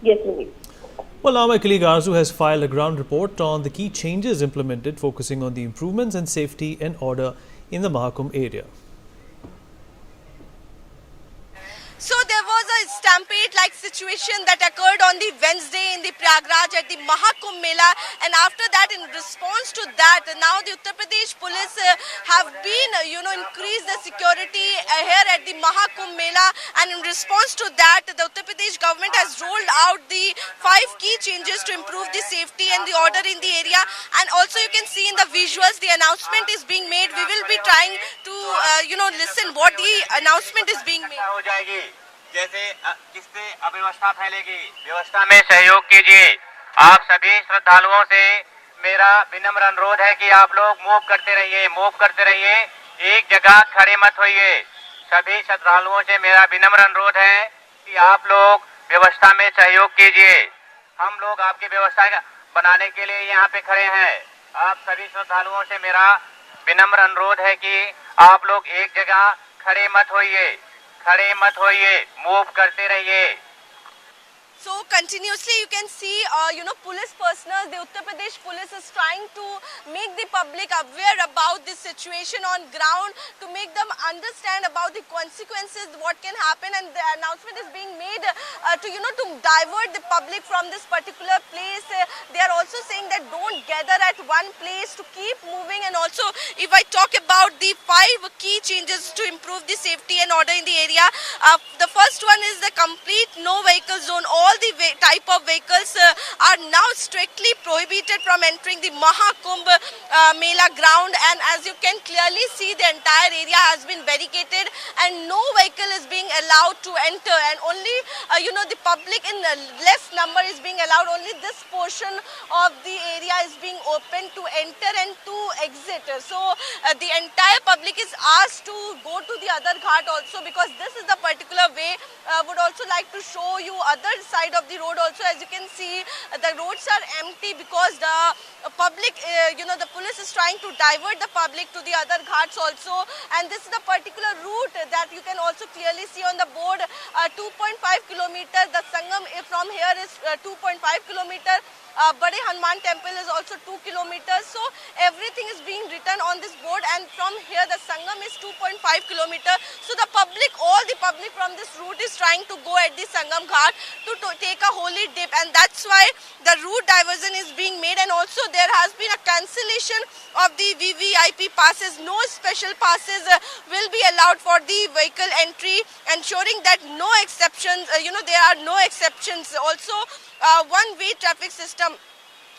Yes, Vinny. Well, now my colleague Arzu has filed a ground report on the key changes implemented, focusing on the improvements in safety and order in the Mahakumbh area. So there was a stampede-like situation that occurred on the Wednesday in the Prayagraj at the Mahakumbh Mela, and after that, in response to that, now the Uttar Pradesh police have been, increased the security here at the Mahakumbh Mela, and in response to that, the Uttar Pradesh government has rolled out the 5 key changes to improve the safety and the order in the area. And also you can see in the visuals, the announcement is being made. We will be trying to, listen what the announcement is being made. जैसे जिससे अव्यवस्था फैलेगी, व्यवस्था में सहयोग कीजिए। आप सभी श्रद्धालुओं से मेरा विनम्र अनुरोध है कि आप लोग मूव करते रहिए, एक जगह खड़े मत होइए। सभी श्रद्धालुओं से मेरा विनम्र अनुरोध है कि आप लोग व्यवस्था में सहयोग कीजिए। हम लोग आपकी व्यवस्था बनाने के लिए यहाँ पे खड़े हैं। आप सभी श्रद्धालुओं से मेरा विनम्र अनुरोध है कि आप लोग एक जगह खड़े मत होइए, मूव करते रहिए। So continuously you can see, police personnel, the Uttar Pradesh police is trying to make the public aware about this situation on ground, to make them understand about the consequences, what can happen, and the announcement is being made to divert the public from this particular place. They are also saying that don't gather at one place, to keep moving. And also, if I talk about the 5 key changes to improve the safety and order in the area, the first one is the complete no vehicle zone. All the type of vehicles are now strictly prohibited from entering the Mahakumbh Mela ground, and as you can clearly see, the entire area has been barricaded and no vehicle is being allowed to enter, and only the public in less number is being allowed. Only this portion of the area is being open to enter and to exit. So the entire public is asked to go to the other ghat also, because this is the particular way. Would also like to show you other side of the road also. As you can see, the roads are empty because the public, the police is trying to divert the public to the other ghats also. And this is the particular route that you can also clearly see on the board, 2.5 kilometer. The Sangam from here is 2.5 kilometer. Bade Hanuman temple is also 2 kilometers. So everything is being written on this board, and from here the Sangam is 2.5 kilometers. So the public, all the public from this route is trying to go at the Sangam Ghat to take a holy dip, and that's why the route diversion is being made. And also there has been a cancellation of the VVIP passes. No special passes will be allowed for the vehicle entry, ensuring that no exceptions, there are no exceptions. Also, one-way traffic system.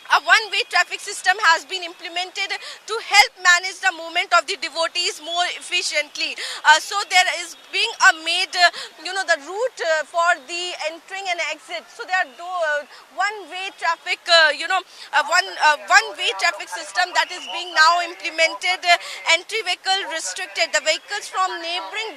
A one-way traffic system has been implemented to help manage the movement of the devotees more efficiently. So there is being made, the route for the entering and exit. So there are one-way traffic, one-way traffic system that is being now implemented. Entry vehicle restricted. The vehicles from neighboring